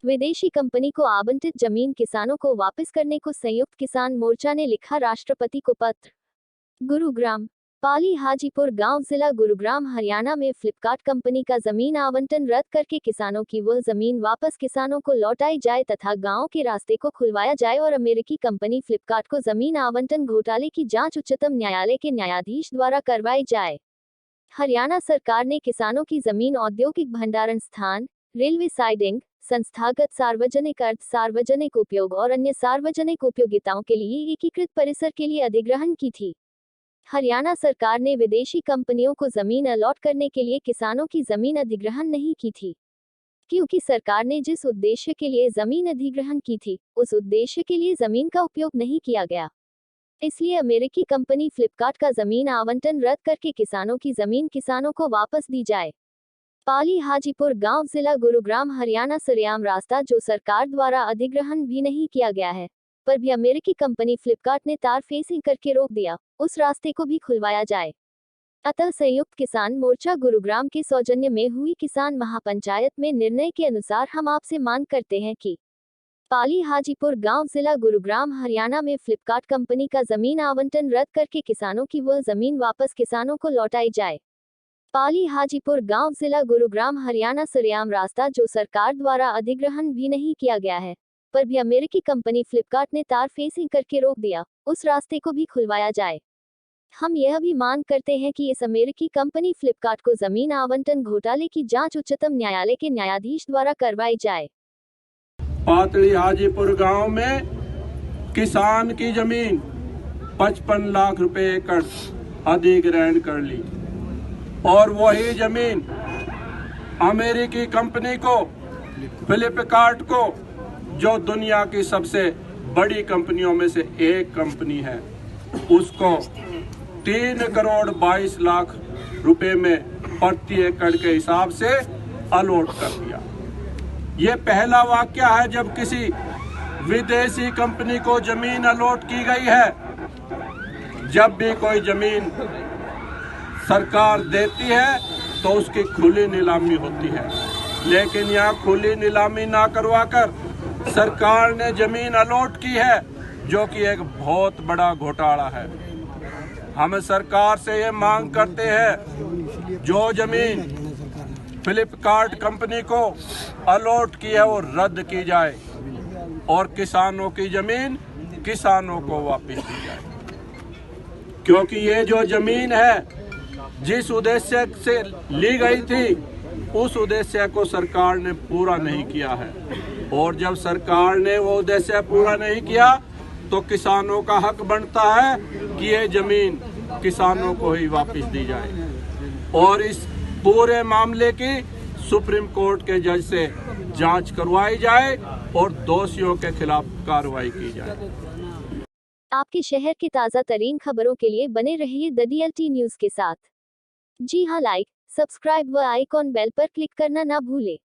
विदेशी कंपनी को आवंटित जमीन किसानों को वापस करने को संयुक्त किसान मोर्चा ने लिखा राष्ट्रपति को पत्र। गुरुग्राम। पाली हाजीपुर गांव जिला गुरुग्राम हरियाणा में फ्लिपकार्ट कंपनी का जमीन आवंटन रद्द करके किसानों की वह जमीन वापस किसानों को लौटाई जाए तथा गांव के रास्ते को खुलवाया जाए और अमेरिकी कंपनी फ्लिपकार्ट को जमीन आवंटन घोटाले की जांच उच्चतम न्यायालय के न्यायाधीश द्वारा करवाई जाए। हरियाणा सरकार ने किसानों की जमीन औद्योगिक भंडारण स्थान, रेलवे साइडिंग, संस्थागत सार्वजनिक अर्ध सार्वजनिक उपयोग और अन्य सार्वजनिक उपयोगिताओं के लिए एकीकृत परिसर के लिए अधिग्रहण की थी। हरियाणा सरकार ने विदेशी कंपनियों को जमीन अलॉट करने के लिए किसानों की जमीन अधिग्रहण नहीं की थी, क्योंकि सरकार ने जिस उद्देश्य के लिए जमीन अधिग्रहण की थी, उस उद्देश्य के लिए जमीन का उपयोग नहीं किया गया। इसलिए अमेरिकी कंपनी फ्लिपकार्ट का जमीन आवंटन रद्द करके किसानों की जमीन किसानों को वापस दी जाए। पाली हाजीपुर गांव जिला गुरुग्राम हरियाणा सरेआम रास्ता जो सरकार द्वारा अधिग्रहण भी नहीं किया गया है, पर भी अमेरिकी कंपनी फ्लिपकार्ट ने तार फेसिंग करके रोक दिया, उस रास्ते को भी खुलवाया जाए। अतः संयुक्त किसान मोर्चा गुरुग्राम के सौजन्य में हुई किसान महापंचायत में निर्णय के अनुसार हम आपसे मांग करते हैं कि पाली हाजीपुर गांव जिला गुरुग्राम हरियाणा में फ्लिपकार्ट कंपनी का जमीन आवंटन रद्द करके किसानों की वह जमीन वापस किसानों को लौटाई जाए। पाली हाजीपुर गांव जिला गुरुग्राम हरियाणा सरेआम रास्ता जो सरकार द्वारा अधिग्रहण भी नहीं किया गया है, पर भी अमेरिकी कंपनी फ्लिपकार्ट ने तार फेसिंग करके रोक दिया, उस रास्ते को भी खुलवाया जाए। हम यह भी मांग करते हैं कि इस अमेरिकी कंपनी फ्लिपकार्ट को जमीन आवंटन घोटाले की जांच उच्चतम न्यायालय के न्यायाधीश द्वारा करवाई जाए। पातली हाजीपुर गांव में किसान की जमीन 55 लाख रुपए एकड़ अधिग्रहण कर ली और वही जमीन अमेरिकी कंपनी को फ्लिपकार्ट को, जो दुनिया की सबसे बड़ी कंपनियों में से एक कंपनी है, उसको 3 करोड़ 22 लाख रुपए में प्रति एकड़ के हिसाब से अलॉट कर दिया। ये पहला वाकया है जब किसी विदेशी कंपनी को जमीन अलॉट की गई है। जब भी कोई जमीन सरकार देती है तो उसकी खुली नीलामी होती है, लेकिन यहाँ खुली नीलामी ना करवाकर सरकार ने जमीन अलॉट की है, जो कि एक बहुत बड़ा घोटाला है। हम सरकार से ये मांग करते हैं, जो जमीन फ्लिपकार्ट कंपनी को अलॉट की है वो रद्द की जाए और किसानों की जमीन किसानों को वापस दी जाए, क्योंकि ये जो जमीन है जिस उद्देश्य से ली गई थी उस उद्देश्य को सरकार ने पूरा नहीं किया है, और जब सरकार ने वो उद्देश्य पूरा नहीं किया तो किसानों का हक बनता है कि ये जमीन किसानों को ही वापस दी जाए और इस पूरे मामले की सुप्रीम कोर्ट के जज से जांच करवाई जाए और दोषियों के खिलाफ कार्रवाई की जाए। आपके शहर की ताज़ा तरीन खबरों के लिए बने रहिए द DLT न्यूज़ के साथ। जी हां, लाइक, सब्सक्राइब व आइकॉन बेल पर क्लिक करना ना भूलें।